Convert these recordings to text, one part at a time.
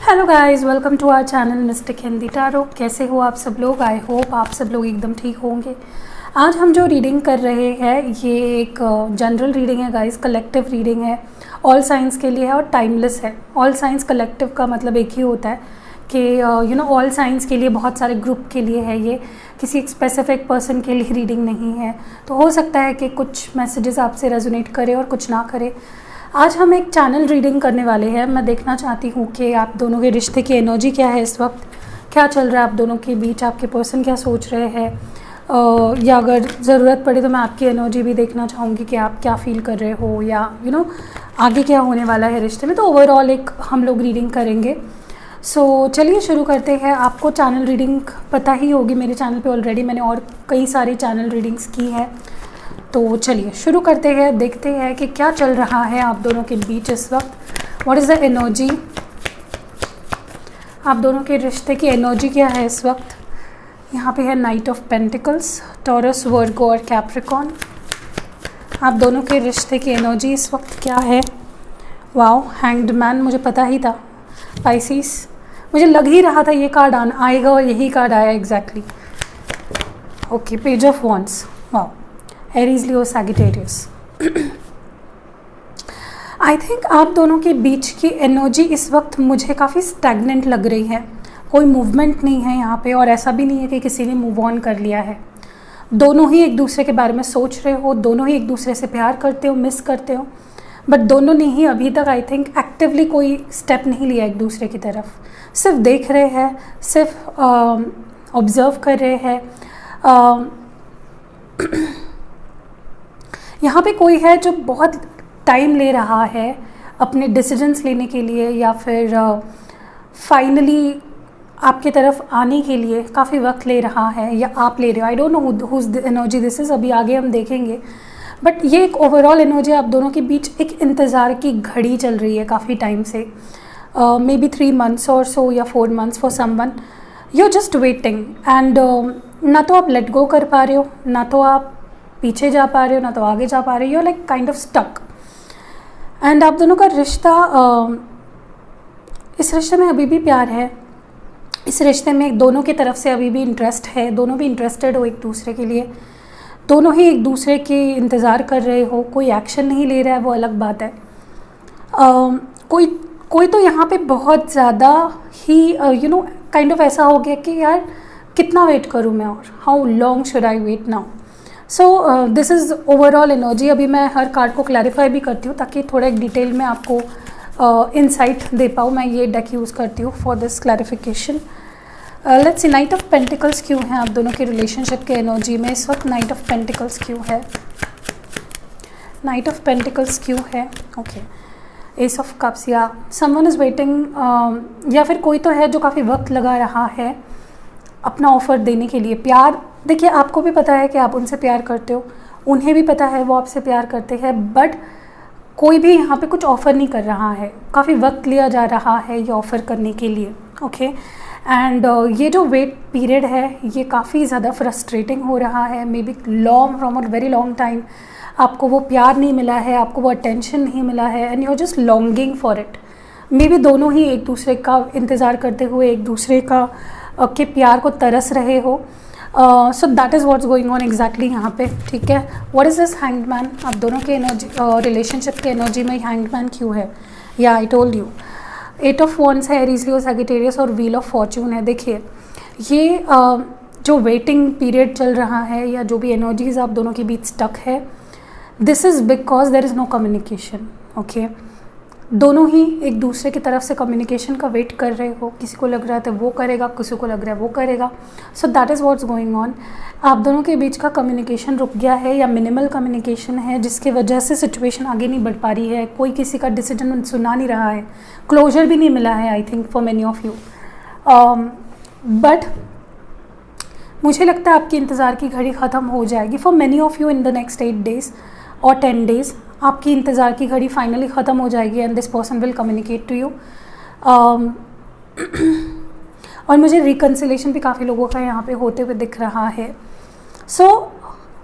Hello guys, welcome to our channel mystic Hindi tarot. कैसे हो आप सब लोग? आई होप आप सब लोग एकदम ठीक होंगे। आज हम जो रीडिंग कर रहे हैं ये एक जनरल रीडिंग है गाइस, कलेक्टिव रीडिंग है, ऑल साइंस के लिए है और टाइमलेस है। ऑल साइंस कलेक्टिव का मतलब एक ही होता है कि ऑल साइंस के लिए, बहुत सारे ग्रुप के लिए है ये, किसी एक स्पेसिफिक पर्सन के लिए रीडिंग नहीं है। तो हो सकता है कि कुछ मैसेजेस आपसे रेजोनेट करे और कुछ ना करे। आज हम एक चैनल रीडिंग करने वाले हैं। मैं देखना चाहती हूँ कि आप दोनों के रिश्ते की एनर्जी क्या है इस वक्त, क्या चल रहा है आप दोनों के बीच, आपके पर्सन क्या सोच रहे हैं, या अगर ज़रूरत पड़े तो मैं आपकी एनर्जी भी देखना चाहूँगी कि आप क्या फील कर रहे हो, या आगे क्या होने वाला है रिश्ते में। तो ओवरऑल एक हम लोग रीडिंग करेंगे। सो चलिए शुरू करते हैं। आपको चैनल रीडिंग पता ही होगी, मेरे चैनल पे ऑलरेडी मैंने और कई सारी चैनल रीडिंग्स की है। तो चलिए शुरू करते हैं, देखते हैं कि क्या चल रहा है आप दोनों के बीच इस वक्त। व्हाट इज़ द एनर्जी, आप दोनों के रिश्ते की एनर्जी क्या है इस वक्त। यहाँ पे है नाइट ऑफ पेंटिकल्स, टॉरस, वर्गो और कैप्रिकॉन। आप दोनों के रिश्ते की एनर्जी इस वक्त क्या है। वाओ, हैंग्ड मैन, मुझे पता ही था। पाइसिस, मुझे लग ही रहा था ये कार्ड आएगा और यही कार्ड आया exactly. Okay, page of wands. Wow, Aries, Leo, Sagittarius. I think आप दोनों के बीच की एनर्जी इस वक्त मुझे काफ़ी स्टैग्नेंट लग रही है। कोई मूवमेंट नहीं है यहाँ पे, और ऐसा भी नहीं है कि किसी ने मूव ऑन कर लिया है। दोनों ही एक दूसरे के बारे में सोच रहे हो, दोनों ही एक दूसरे से प्यार करते हो, मिस करते हो, बट दोनों ने ही अभी तक आई थिंक एक्टिवली कोई स्टेप नहीं लिया एक दूसरे की तरफ। सिर्फ देख रहे हैं, सिर्फ ऑब्ज़र्व कर रहे हैं। यहाँ पे कोई है जो बहुत टाइम ले रहा है अपने डिसीजंस लेने के लिए, या फिर फाइनली आपके तरफ आने के लिए काफ़ी वक्त ले रहा है, या आप ले रहे हो। I don't know whose energy this is, अभी आगे हम देखेंगे। बट ये एक ओवरऑल एनर्जी, आप दोनों के बीच एक इंतज़ार की घड़ी चल रही है काफ़ी टाइम से, मे बी 3 months और सो, या 4 months for someone. You are just waiting and ना तो आप लेट गो कर पा रहे हो, ना तो आप पीछे जा पा रहे हो, ना तो आगे जा पा रहे हो। You are like kind of stuck. And आप दोनों का रिश्ता, इस रिश्ते में अभी भी प्यार है, इस रिश्ते में दोनों की तरफ से अभी भी इंटरेस्ट है, दोनों भी इंटरेस्टेड हो एक दूसरे के लिए, दोनों ही एक दूसरे के इंतज़ार कर रहे हो। कोई एक्शन नहीं ले रहा है, वो अलग बात है। कोई तो यहाँ पे बहुत ज़्यादा ही काइंड ऑफ ऐसा हो गया कि यार कितना वेट करूँ मैं, और how long should I wait now. So this is overall energy. अभी मैं हर कार्ड को क्लैरिफाई भी करती हूँ ताकि थोड़ा एक डिटेल में आपको इंसाइट दे पाऊँ। मैं ये डेक यूज़ करती हूँ for this clarification. Let's see, night of pentacles क्यों है आप दोनों के रिलेशनशिप के एनर्जी में इस वक्त। नाइट ऑफ पेंटिकल्स क्यों है, नाइट ऑफ पेंटिकल्स क्यों है। ओके, एस ऑफ कप्स, या समवन इज़ वेटिंग, या फिर कोई तो है जो काफ़ी वक्त लगा रहा है अपना ऑफ़र देने के लिए। प्यार, देखिए आपको भी पता है कि आप उनसे प्यार करते हो, उन्हें भी पता है वो आपसे प्यार करते हैं, बट कोई भी यहाँ पे कुछ ऑफ़र नहीं कर रहा है। काफ़ी वक्त लिया जा रहा है ये ऑफ़र करने के लिए। ओके, एंड ये जो वेट पीरियड है ये काफ़ी ज़्यादा फ्रस्ट्रेटिंग हो रहा है। May be long, from a very long time आपको वो प्यार नहीं मिला है, आपको वो अटेंशन नहीं मिला है, and you are just longing for it. Maybe दोनों ही एक दूसरे का इंतज़ार करते हुए एक दूसरे का के प्यार को तरस रहे हो। So that is what's going on exactly यहाँ पे। ठीक है, what is this hanged man, आप दोनों के एनर्जी, रिलेशनशिप के एनर्जी में हैंग्ड मैन क्यों है। या आई टोल्ड यू, 8 of Wands है, एरीज, लियो, सैजिटेरियस और व्हील ऑफ फॉर्च्यून है। देखिए ये जो वेटिंग पीरियड चल रहा है, या जो भी एनर्जीज आप दोनों के बीच स्टक है, this is because there is no communication. Okay, दोनों ही एक दूसरे की तरफ से कम्युनिकेशन का वेट कर रहे हो। किसी को लग रहा है वो करेगा, किसी को लग रहा है वो करेगा। So that is what's going on. आप दोनों के बीच का कम्युनिकेशन रुक गया है, या मिनिमल कम्युनिकेशन है, जिसकी वजह से सिचुएशन आगे नहीं बढ़ पा रही है। कोई किसी का डिसीजन सुना नहीं रहा है, क्लोजर भी नहीं मिला है I think for many of you. But मुझे लगता है आपकी इंतज़ार की घड़ी ख़त्म हो जाएगी for many of you in the next 8 days और 10 days। आपकी इंतज़ार की घड़ी फाइनली ख़त्म हो जाएगी and this person will communicate to you. और मुझे रिकन्सिलेशन भी काफ़ी लोगों का यहाँ पे होते हुए दिख रहा है। सो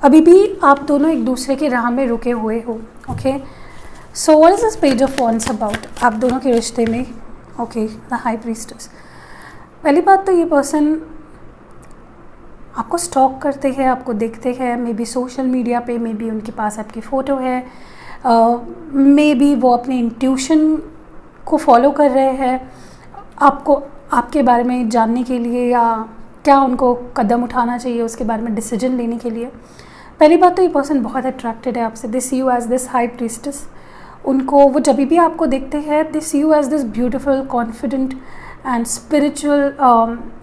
अभी भी आप दोनों एक दूसरे की राह में रुके हुए हो। Okay, so what is this page of wands about आप दोनों के रिश्ते में। Okay, the high priestess. पहली बात तो ये पर्सन आपको स्टॉक करते हैं, आपको देखते हैं, मे बी सोशल मीडिया पे, मे बी उनके पास आपकी फ़ोटो है, मे बी वो अपने इंट्यूशन को फॉलो कर रहे हैं आपको, आपके बारे में जानने के लिए, या क्या उनको कदम उठाना चाहिए उसके बारे में डिसीजन लेने के लिए। पहली बात तो ये पर्सन बहुत अट्रैक्टेड है आपसे, they see you as this high priestess. उनको वो जब भी आपको देखते हैं, they see you as this beautiful, confident and spiritual,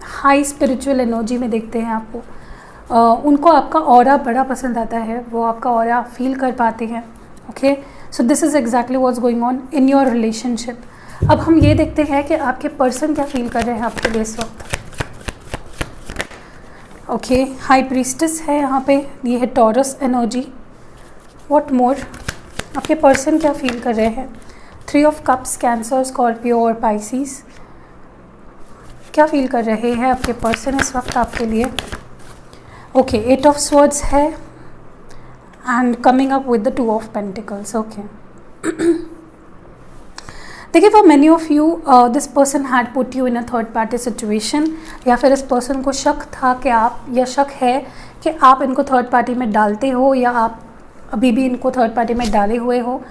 high spiritual energy में देखते हैं आपको। उनको आपका ऑरा बड़ा पसंद आता है, वो आपका ऑरा फील कर पाते हैं। Okay, so this is exactly what's going on in your relationship. अब हम ये देखते हैं कि आपके पर्सन क्या फील कर रहे हैं आपके लिए इस वक्त। ओके, हाई प्रीस्टेस है यहाँ पे, ये है टॉरस एनर्जी। व्हाट मोर, आपके पर्सन क्या फील कर रहे हैं। 3 ऑफ कप्स, कैंसर, स्कॉर्पियो और पाइसिस। क्या फील कर रहे हैं आपके पर्सन इस वक्त आपके लिए। ओके, 8 ऑफ स्वॉर्ड्स है and coming up with the 2 of pentacles. Okay, देखिए for many of you this person had put you in a third party situation, या फिर इस पर्सन को शक था कि आप, या शक है कि आप इनको थर्ड पार्टी में डालते हो, या आप अभी भी इनको थर्ड पार्टी में डाले हुए हो।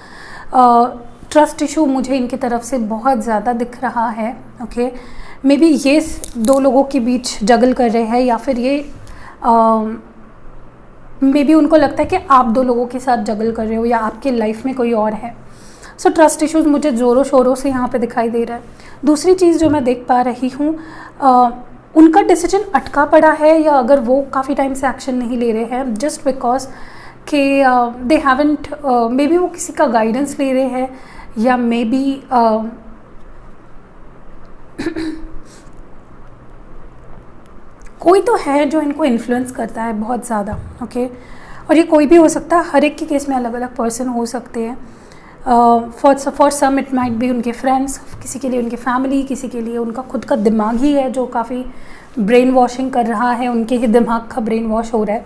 ट्रस्ट इशू मुझे इनकी तरफ से बहुत ज़्यादा दिख रहा है। ओके, मे बी ये 2 लोगों के बीच जगल कर रहे हैं, या फिर ये मे बी उनको लगता है कि आप 2 लोगों के साथ जगल कर रहे हो, या आपके लाइफ में कोई और है। सो ट्रस्ट इश्यूज़ मुझे ज़ोरों शोरों से यहाँ पे दिखाई दे रहा है। दूसरी चीज़ जो मैं देख पा रही हूँ, उनका डिसीजन अटका पड़ा है, या अगर वो काफ़ी टाइम से एक्शन नहीं ले रहे हैं जस्ट बिकॉज कि दे हैवंट, मे बी वो किसी का गाइडेंस ले रहे हैं, या मे बी कोई तो है जो इनको इन्फ्लुएंस करता है बहुत ज़्यादा। ओके, और ये कोई भी हो सकता है, हर एक के केस में अलग अलग पर्सन हो सकते हैं। For some it might be उनके फ्रेंड्स, किसी के लिए उनकी फैमिली, किसी के लिए उनका खुद का दिमाग ही है जो काफ़ी ब्रेन वॉशिंग कर रहा है, उनके ही दिमाग का ब्रेन वॉश हो रहा है।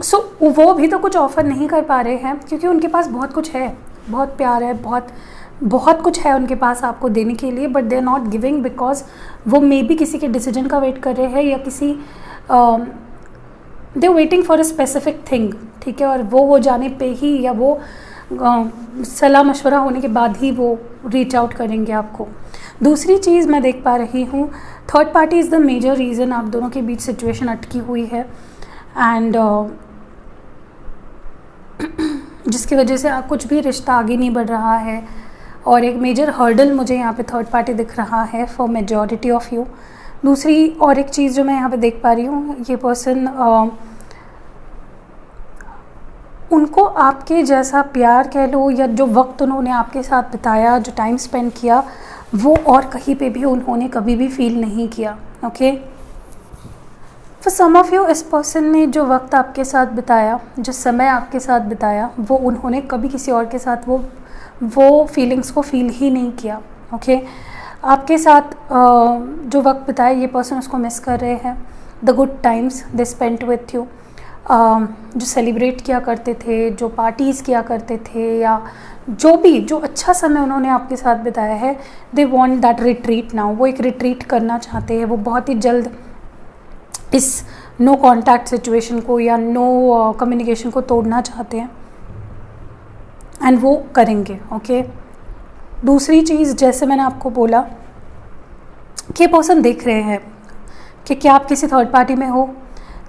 सो वो भी तो कुछ ऑफ़र नहीं कर पा रहे हैं, क्योंकि उनके पास बहुत कुछ है, बहुत प्यार है, बहुत कुछ है उनके पास आपको देने के लिए, but they are not giving because वो मे बी किसी के डिसीजन का वेट कर रहे हैं, या किसी they waiting for a specific thing. ठीक है, और वो हो जाने पे ही, या वो सलाह मशवरा होने के बाद ही वो रीच आउट करेंगे आपको। दूसरी चीज़ मैं देख पा रही हूँ, third party is the major reason आप दोनों के बीच सिचुएशन अटकी हुई है, एंड जिसकी वजह से कुछ भी रिश्ता आगे नहीं बढ़ रहा है, और एक मेजर हर्डल मुझे यहाँ पे थर्ड पार्टी दिख रहा है फॉर मेजॉरिटी ऑफ यू। दूसरी और एक चीज़ जो मैं यहाँ पे देख पा रही हूँ, ये पर्सन उनको आपके जैसा प्यार कह लो, या जो वक्त उन्होंने आपके साथ बिताया, जो टाइम स्पेंड किया, वो और कहीं पे भी उन्होंने कभी भी फील नहीं किया। Okay, for some of you इस पर्सन ने जो वक्त आपके साथ बिताया, जो समय आपके साथ बिताया, वो उन्होंने कभी किसी और के साथ वो फीलिंग्स को फील ही नहीं किया। ओके, आपके साथ जो वक्त बिताया, ये पर्सन उसको मिस कर रहे हैं। The good times they spent with you, जो सेलिब्रेट किया करते थे, जो पार्टीज़ किया करते थे, या जो अच्छा समय उन्होंने आपके साथ बिताया है, they want that retreat now. वो एक रिट्रीट करना चाहते हैं, वो बहुत ही जल्द इस नो कॉन्टैक्ट सिचुएशन को या नो कम्युनिकेशन को तोड़ना चाहते हैं, एंड वो करेंगे। ओके, दूसरी चीज़, जैसे मैंने आपको बोला कि पर्सन देख रहे हैं कि क्या आप किसी थर्ड पार्टी में हो,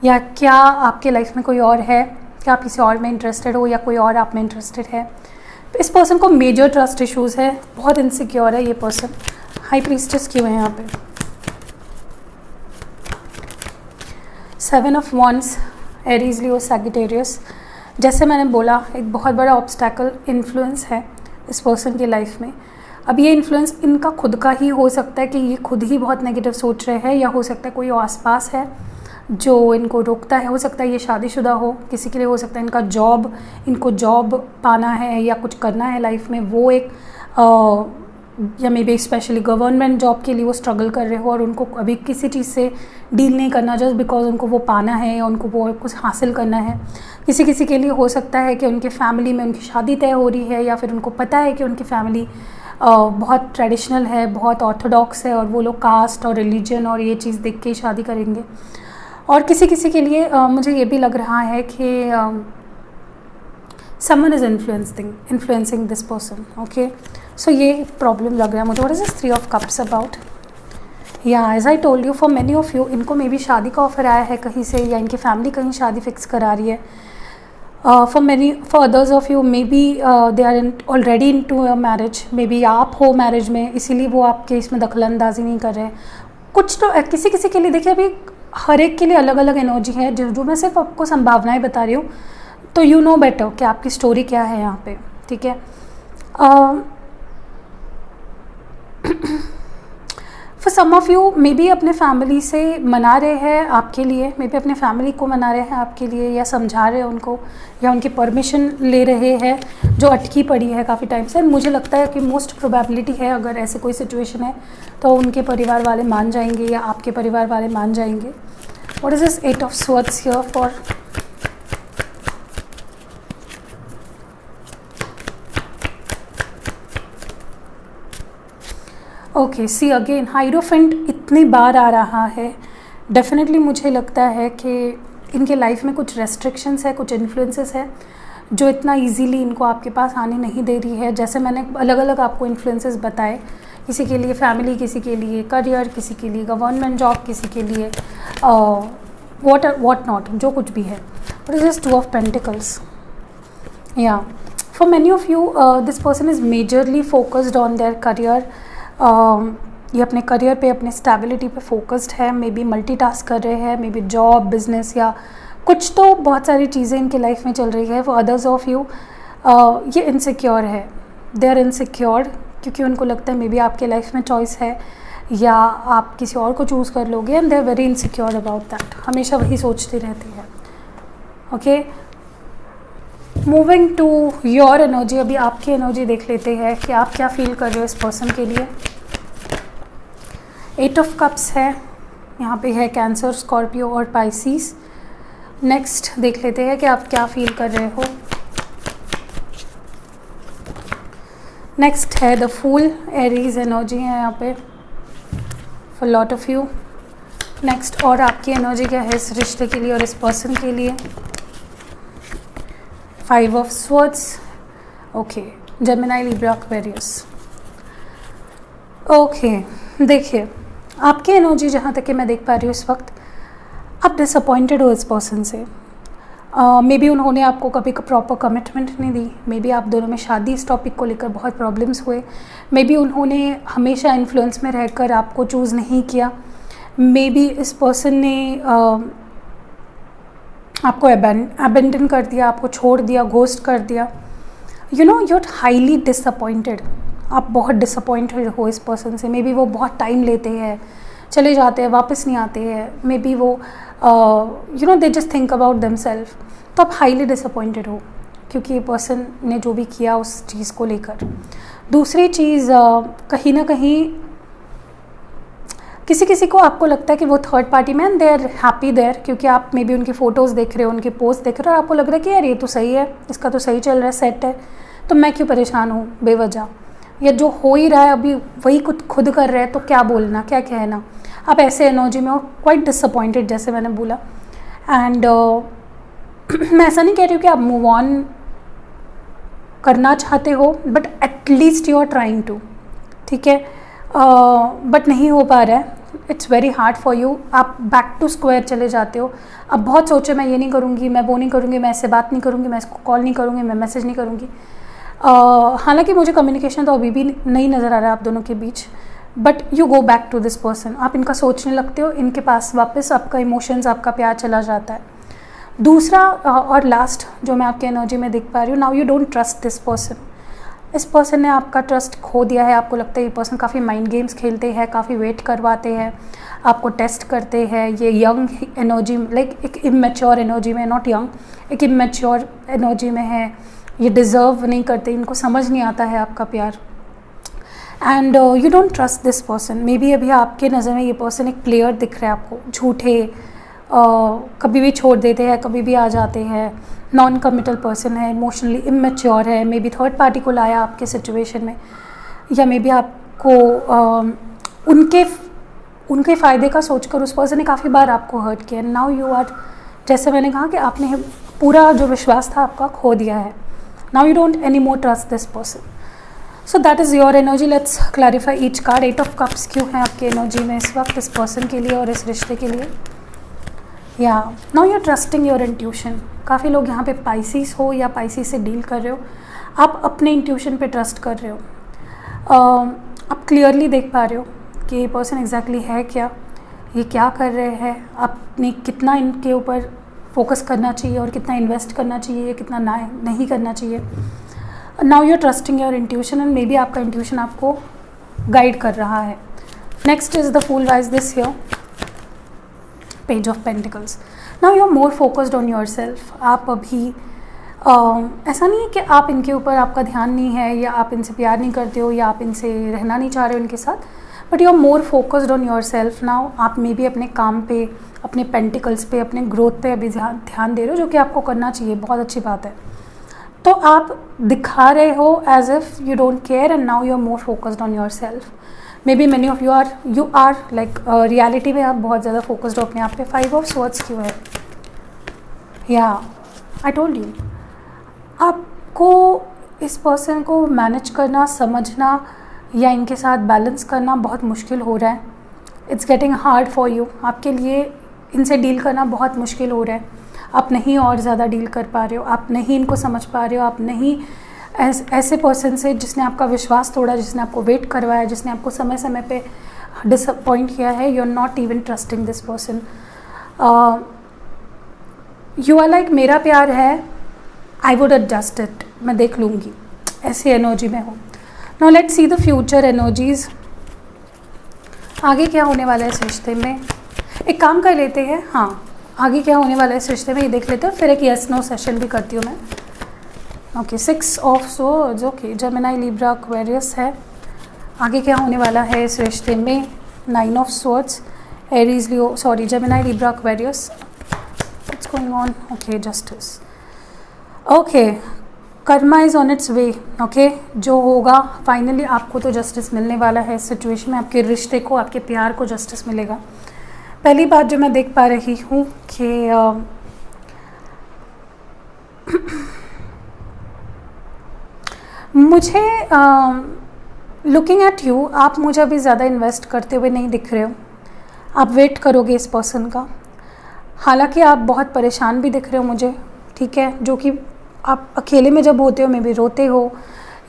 या क्या आपके लाइफ में कोई और है, क्या आप किसी और में इंटरेस्टेड हो, या कोई और आप में इंटरेस्टेड है। इस पर्सन को मेजर ट्रस्ट इश्यूज़ है, बहुत इनसिक्योर है ये पर्सन। हाई प्रीस्टेस क्यों है यहाँ पे। 7 of wands, Aries, Leo, Sagittarius. जैसे मैंने बोला, एक बहुत बड़ा ऑब्स्टैकल इन्फ्लुएंस है इस पर्सन की लाइफ में। अब ये इन्फ्लुएंस इनका खुद का ही हो सकता है कि ये खुद ही बहुत नेगेटिव सोच रहे हैं, या हो सकता है कोई आसपास है जो इनको रोकता है। हो सकता है ये शादीशुदा हो, किसी के लिए हो सकता है इनको जॉब पाना है या कुछ करना है लाइफ में, वो एक या may be specially government job के लिए वो स्ट्रगल कर रहे हो, और उनको अभी किसी चीज़ से डील नहीं करना जस्ट बिकॉज उनको वो पाना है या उनको वो कुछ हासिल करना है। किसी के लिए हो सकता है कि उनके फैमिली में उनकी शादी तय हो रही है, या फिर उनको पता है कि उनकी फैमिली बहुत ट्रेडिशनल है, बहुत ऑर्थोडॉक्स है, और वो लोग कास्ट और रिलीजन और ये चीज़ देख के ही शादी करेंगे। और किसी किसी के लिए मुझे ये भी लग रहा है कि someone is influencing this person. Okay, so ये प्रॉब्लम लग रहा है मुझे। What is this 3 of cups about? या as I told you, for many of you, इनको मे बी शादी का ऑफर आया है कहीं से, या इनकी फैमिली कहीं शादी फिक्स करा रही है। For others of you maybe they are already into a marriage, maybe आप हो मैरिज में, इसीलिए वो आपके इसमें दखलंदाजी नहीं कर रहे हैं। कुछ तो किसी किसी के लिए, देखिए अभी हर एक के लिए अलग अलग एनर्जी है, जो मैं सिर्फ आपको संभावनाएं बता रही हूँ, तो यू नो बेटर कि आपकी स्टोरी क्या है यहाँ पे, ठीक है। For some of you maybe अपने फैमिली से मना रहे हैं आपके लिए, मे बी अपने फैमिली को मना रहे हैं आपके लिए, या समझा रहे हैं उनको, या उनकी परमिशन ले रहे हैं जो अटकी पड़ी है काफ़ी टाइम से। मुझे लगता है कि मोस्ट प्रोबेबिलिटी है, अगर ऐसे कोई सिचुएशन है तो उनके परिवार वाले मान जाएंगे या आपके परिवार वाले मान जाएंगे। What is this 8 of swords here for? Okay, see again, hierophant इतनी बार आ रहा है, डेफिनेटली मुझे लगता है कि इनके लाइफ में कुछ रेस्ट्रिक्शंस है, कुछ इन्फ्लुएंसेस है जो इतना इजीली इनको आपके पास आने नहीं दे रही है। जैसे मैंने अलग अलग आपको इन्फ्लुएंसेस बताए, किसी के लिए फैमिली, किसी के लिए करियर, किसी के लिए गवर्नमेंट जॉब, किसी के लिए वॉट नॉट, जो कुछ भी है। But is this 2 of pentacles? या for many of you this person is majorly focused on their career. ये अपने करियर पे, अपने स्टेबिलिटी पे फोकस्ड है, मे बी मल्टीटास्क कर रहे हैं, मे बी जॉब, बिजनेस, या कुछ तो बहुत सारी चीज़ें इनके लाइफ में चल रही है। फॉर अदर्स ऑफ यू ये इनसिक्योर है, दे आर इनसिक्योर्ड, क्योंकि उनको लगता है मे बी आपके लाइफ में चॉइस है या आप किसी और को चूज़ कर लोगे, and they are very insecure about that, हमेशा वही सोचते रहते हैं। Okay, moving to your energy, अभी आपकी एनर्जी देख लेते हैं कि आप क्या फील कर रहे हो इस पर्सन के लिए। 8 ऑफ कप्स है, यहाँ पे है कैंसर, स्कॉर्पियो और पाइसिस। नेक्स्ट देख लेते हैं कि आप क्या फील कर रहे हो। नेक्स्ट है द फूल, एरीज एनर्जी है यहाँ पे for lot of you. Next, और आपकी एनर्जी क्या है इस रिश्ते के लिए और इस पर्सन के लिए। 5 of swords, okay, Gemini, Libra, Aquarius. Okay, देखिए आपकी एनर्जी जहाँ तक कि मैं देख पा रही हूँ इस वक्त, आप डिसअपॉइंटेड हो इस पर्सन से। मे बी उन्होंने आपको कभी प्रॉपर कमिटमेंट नहीं दी, मे बी आप दोनों में शादी इस टॉपिक को लेकर बहुत प्रॉब्लम्स हुए, मे बी उन्होंने हमेशा इन्फ्लुएंस में रहकर आपको चूज़ नहीं किया, मे बी इस पर्सन ने आपको अबेंडन कर दिया, आपको छोड़ दिया, घोस्ट कर दिया। You know, you are highly disappointed, आप बहुत डिसअपॉइंटेड हो इस पर्सन से। मे बी वो बहुत टाइम लेते हैं, चले जाते हैं, वापस नहीं आते हैं, मे बी वो you know they just think about themselves. तो आप हाईली डिसअपॉइंटेड हो क्योंकि ये पर्सन ने जो भी किया उस चीज़ को लेकर। दूसरी चीज़, कहीं ना कहीं किसी किसी को आपको लगता है कि वो थर्ड पार्टी में, and they are happy there, क्योंकि आप मे बी उनकी फ़ोटोज़ देख रहे हो, उनके पोस्ट देख रहे हो, और आपको लग रहा है कि यार ये तो सही है, इसका तो सही चल रहा है, सेट है, तो मैं क्यों परेशान हूँ बेवजह, या जो हो ही रहा है अभी वही खुद कर रहे हैं, तो क्या बोलना, क्या कहना। आप ऐसे एनर्जी में हो, क्वाइट डिसअपॉइंटेड, जैसे मैंने बोला। एंड मैं ऐसा नहीं कह रही हूँ कि आप मूव ऑन करना चाहते हो, but at least you are trying to, ठीक है, बट नहीं हो पा रहा है, it's very hard for you. आप बैक टू स्क्वायर चले जाते हो। अब बहुत सोचे, मैं ये नहीं करूँगी, मैं वो नहीं करूँगी, मैं इससे बात नहीं करूँगी, मैं इसको कॉल नहीं करूँगी, मैं मैसेज नहीं करूँगी। हालांकि मुझे कम्युनिकेशन तो अभी भी नहीं नज़र आ रहा है आप दोनों के बीच, but you go back to this person, आप इनका सोचने लगते हो, इनके पास वापस आपका इमोशंस, आपका प्यार चला जाता है। दूसरा और लास्ट जो मैं आपके एनर्जी में देख पा रही हूँ, now you don't trust this person. इस पर्सन ने आपका ट्रस्ट खो दिया है। आपको लगता है ये पर्सन काफ़ी माइंड गेम्स खेलते हैं, काफ़ी वेट करवाते हैं, आपको टेस्ट करते हैं। ये यंग एनर्जी, लाइक एक इमेच्योर एनर्जी में, नॉट यंग, एक इमेच्योर एनर्जी में है। ये डिज़र्व नहीं करते, इनको समझ नहीं आता है आपका प्यार। And you don't trust this person. May be अभी आपके नज़र में ये पर्सन एक प्लेयर दिख रहा है आपको, झूठे, कभी भी छोड़ देते हैं, कभी भी आ जाते हैं, नॉन कमिटल पर्सन है, इमोशनली इमेच्योर है, मे बी थर्ड पार्टी को लाया आपके सिचुएशन में। या मे बी आपको उनके फ़ायदे का सोचकर उस पर्सन ने काफ़ी बार आपको हर्ट किया। नाउ यू आर, जैसे मैंने कहा कि आपने पूरा जो विश्वास था आपका खो दिया है। Now you don't any more trust this person. So that is your energy. Let's clarify each card. 8 of cups क्यों है आपकी एनर्जी में इस वक्त इस पर्सन के लिए और इस रिश्ते के लिए? या now you are trusting your intuition. काफ़ी लोग यहाँ पे पाइसिस हो या पाइसिस से डील कर रहे हो, आप अपने इंट्यूशन पे ट्रस्ट कर रहे हो। आप क्लियरली देख पा रहे हो कि ये पर्सन एग्जैक्टली है क्या, ये क्या कर रहे हैं, आपने कितना इनके ऊपर फोकस करना चाहिए और कितना इन्वेस्ट करना चाहिए, कितना नहीं करना चाहिए। Now you are trusting your intuition and maybe आपका इंट्यूशन आपको गाइड कर रहा है। Next is the fool. Why's this here? Page of pentacles. Now you are more focused on yourself. आप अभी ऐसा नहीं है कि आप इनके ऊपर आपका ध्यान नहीं है या आप इनसे प्यार नहीं करते हो या आप इनसे रहना नहीं चाह रहे हो इनके साथ, but you are more focused on yourself now. आप मे बी अपने काम पे, अपने पेंटिकल्स पे, अपने ग्रोथ पे अभी ध्यान दे रहे हो, जो कि आपको करना चाहिए, बहुत अच्छी बात है। तो आप दिखा रहे हो as if you don't care and now you are more focused on yourself. Maybe many of you are like reality में आप बहुत ज़्यादा फोकस्ड हो अपने आप पे। 5 ऑफ स्वॉर्ड्स क्यों है? या आई टोल्ड यू, आपको इस पर्सन को मैनेज करना, समझना या इनके साथ बैलेंस करना बहुत मुश्किल हो रहा है। It's getting hard for you. आपके लिए इनसे डील करना बहुत मुश्किल हो रहा है। आप नहीं और ज़्यादा डील कर पा रहे हो, आप नहीं इनको समझ पा रहे हो, आप नहीं ऐसे पर्सन से जिसने आपका विश्वास तोड़ा, जिसने आपको वेट करवाया, जिसने आपको समय समय पे डिसअपॉइंट किया है, you are not even trusting this person. You are like मेरा प्यार है, आई वुड एडजस्ट इट, मैं देख लूँगी, ऐसी एनर्जी में हो। Now let's see the future energies. आगे क्या होने वाला है इस रिश्ते में? एक काम कर लेते हैं, हाँ, आगे क्या होने वाला है इस रिश्ते में ये देख लेते हैं, फिर एक यस नो सेशन भी करती हूँ मैं। Okay, 6 of swords. Okay, Gemini, Libra, Aquarius है। आगे क्या होने वाला है इस रिश्ते में? 9 of swords, Aries, Leo, sorry, Gemini, Libra, Aquarius. What's going on? Okay, justice. Okay, Karma is on it's way. Okay, जो होगा फाइनली आपको तो जस्टिस मिलने वाला है इस सिचुएशन में। आपके रिश्ते को, आपके प्यार को जस्टिस मिलेगा। पहली बात जो मैं देख पा रही हूँ कि मुझे लुकिंग एट यू, आप मुझे अभी ज़्यादा इन्वेस्ट करते हुए नहीं दिख रहे हो। आप वेट करोगे इस पर्सन का। हालांकि आप बहुत परेशान भी दिख रहे हो मुझे, ठीक है, जो कि आप अकेले में जब होते हो मे बी रोते हो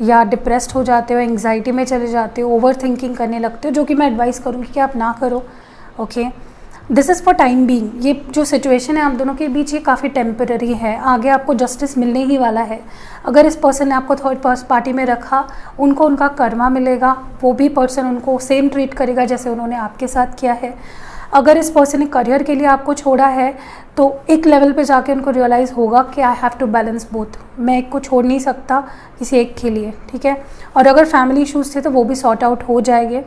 या डिप्रेस्ड हो जाते हो, एंग्जाइटी में चले जाते हो, ओवर थिंकिंग करने लगते हो, जो कि मैं एडवाइस करूँगी कि आप ना करो। Okay, this is for time being. ये जो सिचुएशन है आप दोनों के बीच, ये काफ़ी टेम्पररी है। आगे आपको जस्टिस मिलने ही वाला है। अगर इस पर्सन ने आपको थर्ड पार्टी में रखा, उनको उनका कर्मा मिलेगा, वो भी पर्सन उनको सेम ट्रीट करेगा जैसे उन्होंने आपके साथ किया है। अगर इस पर्सन ने करियर के लिए आपको छोड़ा है तो एक लेवल पे जाके उनको रियलाइज़ होगा कि I have to balance both, मैं एक को छोड़ नहीं सकता किसी एक के लिए, ठीक है। और अगर फैमिली इश्यूज़ थे तो वो भी सॉर्ट आउट हो जाएंगे।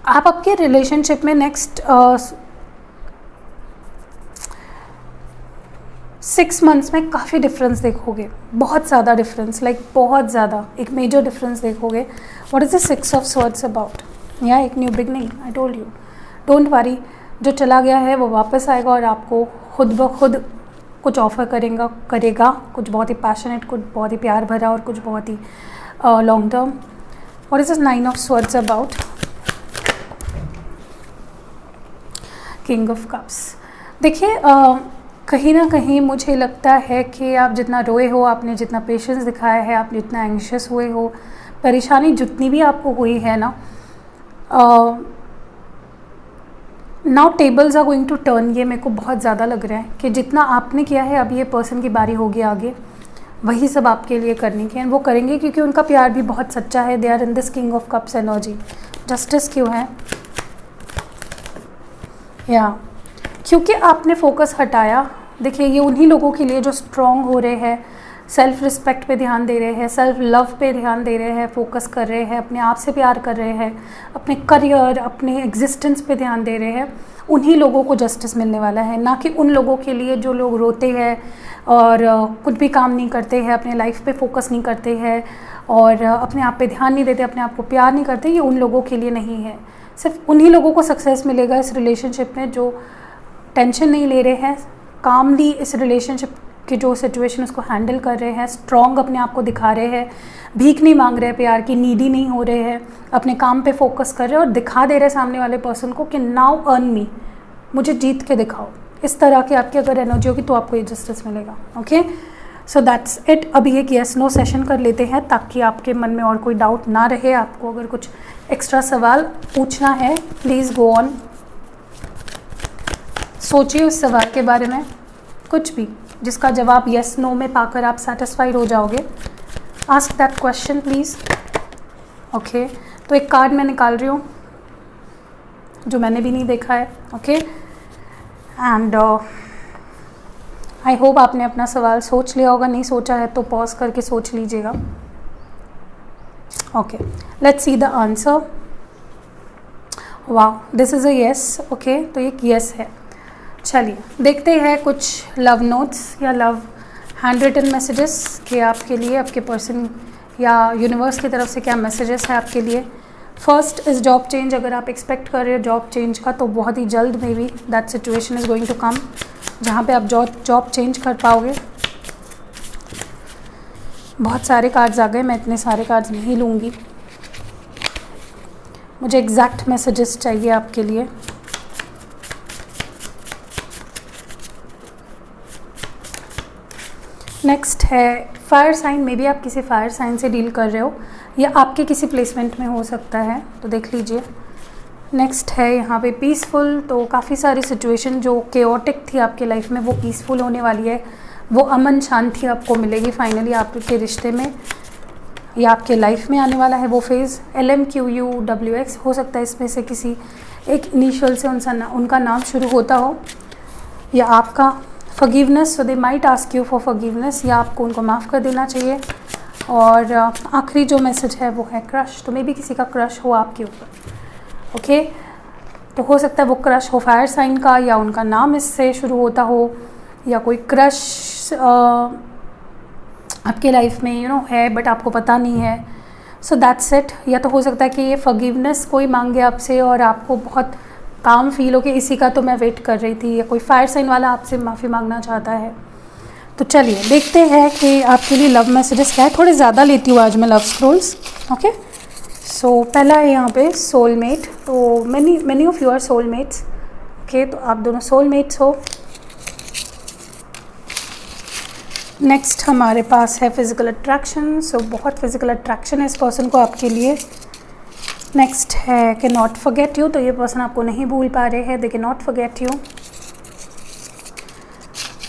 आप आपके रिलेशनशिप में नेक्स्ट 6 मंथ्स में काफ़ी डिफरेंस देखोगे, बहुत ज़्यादा डिफरेंस, लाइक बहुत ज़्यादा, एक मेजर डिफरेंस देखोगे। What is the 6 of swords about? या एक new beginning. I told you, don't worry, जो चला गया है वो वापस आएगा और आपको खुद ब खुद कुछ ऑफ़र करेगा, कुछ बहुत ही पैशनेट, कुछ बहुत ही प्यार भरा और कुछ बहुत ही long term. What is this 9 of swords about? King of cups. देखिए, कहीं ना कहीं मुझे लगता है कि आप जितना रोए हो, आपने जितना पेशेंस दिखाया है, आप जितना एंग्शियस हुए हो, परेशानी जितनी भी आपको हुई है ना, now tables are going to turn. ये मेरे को बहुत ज़्यादा लग रहा है कि जितना आपने किया है, अब ये पर्सन की बारी होगी आगे, वही सब आपके लिए करने के हैं। वो करेंगे क्योंकि उनका प्यार भी बहुत सच्चा है। They are in this king of cups energy. Justice क्यों है? या क्योंकि आपने फोकस हटाया। देखिए, ये उन्हीं लोगों के लिए जो स्ट्रॉन्ग हो रहे हैं, सेल्फ रिस्पेक्ट पे ध्यान दे रहे हैं, सेल्फ लव पे ध्यान दे रहे हैं, फोकस कर रहे हैं, अपने आप से प्यार कर रहे हैं, अपने करियर, अपने एग्जिस्टेंस पे ध्यान दे रहे हैं। उन्हीं लोगों को जस्टिस मिलने वाला है, ना कि उन लोगों के लिए जो लोग रोते हैं और कुछ भी काम नहीं करते हैं, अपने लाइफ पे फोकस नहीं करते हैं और अपने आप पे ध्यान नहीं देते, अपने आप को प्यार नहीं करते। ये उन लोगों के लिए नहीं है। सिर्फ उन्हीं लोगों को सक्सेस मिलेगा इस रिलेशनशिप में जो टेंशन नहीं ले रहे हैं, कामली इस रिलेशनशिप की जो सिचुएशन उसको हैंडल कर रहे हैं, स्ट्रॉन्ग अपने आप को दिखा रहे हैं, भीख नहीं मांग रहे हैं प्यार की, नीडी नहीं हो रहे हैं, अपने काम पे फोकस कर रहे हैं और दिखा दे रहे हैं सामने वाले पर्सन को कि नाउ अर्न मी, मुझे जीत के दिखाओ। इस तरह की आपकी अगर एनर्जी होगी तो आपको ये जस्टिस मिलेगा। Okay, so that's it. अभी एक येस नो सेशन कर लेते हैं ताकि आपके मन में और कोई डाउट ना रहे। आपको अगर कुछ एक्स्ट्रा सवाल पूछना है प्लीज़ गो ऑन, सोचिए उस सवाल के बारे में, कुछ भी जिसका जवाब येस नो में पाकर आप सेटिस्फाइड हो जाओगे। Ask that question please. Okay, तो एक कार्ड मैं निकाल रही हूँ जो मैंने भी नहीं देखा है। ओके, एंड आई होप आपने अपना सवाल सोच लिया होगा, नहीं सोचा है तो पॉज करके सोच लीजिएगा। Okay, let's see the answer. वाह, this is a yes. Okay, तो एक येस है। चलिए देखते हैं कुछ लव नोट्स या लव हैंड रिटन मैसेजेस कि आपके लिए, आपके पर्सन या यूनिवर्स की तरफ से क्या मैसेजेस है आपके लिए। First is job change. अगर आप एक्सपेक्ट कर रहे हो जॉब चेंज का तो बहुत ही जल्द maybe that situation is going to come जहाँ पे आप जॉब चेंज कर पाओगे। बहुत सारे कार्ड्स आ गए, मैं इतने सारे कार्ड्स नहीं लूँगी, मुझे एग्जैक्ट मैसेजेस चाहिए आपके लिए। नेक्स्ट है फायर साइन। मे बी आप किसी फायर साइन से डील कर रहे हो या आपके किसी प्लेसमेंट में हो सकता है, तो देख लीजिए। नेक्स्ट है यहाँ पे पीसफुल। तो काफ़ी सारी सिचुएशन जो केओटिक थी आपके लाइफ में वो पीसफुल होने वाली है, वो अमन शांति आपको मिलेगी फाइनली आपके रिश्ते में या आपके लाइफ में आने वाला है वो फेज़। LMQUWX हो सकता है इसमें से किसी एक इनिशियल से उनका नाम शुरू होता हो या आपका। Forgiveness, so they might ask you for forgiveness या आपको उनको माफ़ कर देना चाहिए। और आखिरी जो मैसेज है वो है क्रश। तो मे बी किसी का क्रश हो आपके ऊपर। ओके, तो हो सकता है वो क्रश हो फायर साइन का या उनका नाम इससे शुरू होता हो या कोई क्रश आपके लाइफ में है बट आपको पता नहीं है। So that's it. या तो हो सकता है कि ये फॉरगिवनेस कोई मांगे आपसे और आपको बहुत काम फील हो कि इसी का तो मैं वेट कर रही थी, या कोई फायर साइन वाला आपसे माफ़ी मांगना चाहता है। तो चलिए देखते हैं कि आपके लिए लव मैसेजेस क्या है। थोड़े ज़्यादा लेती हूँ आज मैं लव स्क्रोल्स। ओके, सो पहला है यहाँ पे सोलमेट। तो many of you are soulmates. Okay, तो आप दोनों सोलमेट्स हो। नेक्स्ट हमारे पास है फिज़िकल अट्रैक्शन। सो बहुत फिज़िकल अट्रैक्शन है इस पर्सन को आपके लिए। नेक्स्ट है कि नॉट फॉरगेट यू। तो ये पर्सन आपको नहीं भूल पा रहे हैं, they can not forget you.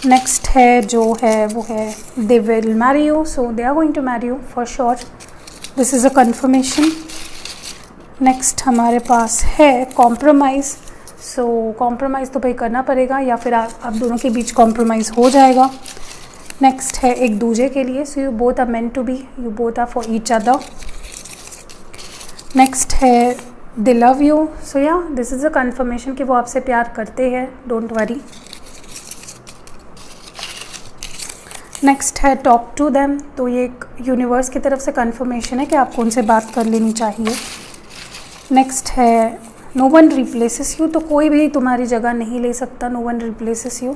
Next है जो है वो है they will marry you. So they are going to marry you for sure, this is a confirmation. Next हमारे पास है कॉम्प्रोमाइज़। सो कॉम्प्रोमाइज़ तो भाई करना पड़ेगा या फिर आप दोनों के बीच कॉम्प्रोमाइज़ हो जाएगा। नेक्स्ट है एक दूसरे के लिए। So you both are meant to be, you both are for each other. Next है दे लव यू। सो या दिस इज़ अ कन्फर्मेशन कि वो आपसे प्यार करते हैं, डोंट वरी। नेक्स्ट है टॉक टू देम। तो ये एक यूनिवर्स की तरफ से कन्फर्मेशन है कि आपको उनसे बात कर लेनी चाहिए। नेक्स्ट है नो वन रिप्लेसेस यू। तो कोई भी तुम्हारी जगह नहीं ले सकता, no one replaces you.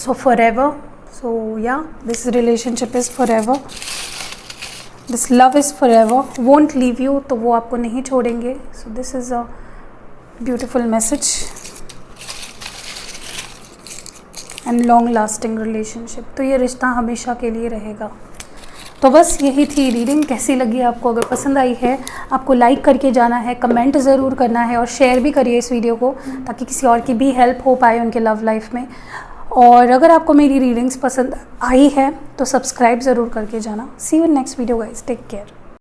So forever. So yeah, this relationship is forever. This love is forever. Won't leave you. तो वो आपको नहीं छोड़ेंगे. So this is a beautiful message. And long lasting relationship. तो ये रिश्ता हमेशा के लिए रहेगा। तो बस यही थी रीडिंग। कैसी लगी आपको? अगर पसंद आई है आपको लाइक करके जाना है, कमेंट ज़रूर करना है और शेयर भी करिए इस वीडियो को ताकि किसी और की भी हेल्प हो पाए उनके लव लाइफ में। और अगर आपको मेरी रीडिंग्स पसंद आई है तो सब्सक्राइब ज़रूर करके जाना। See you in next video guys, take care.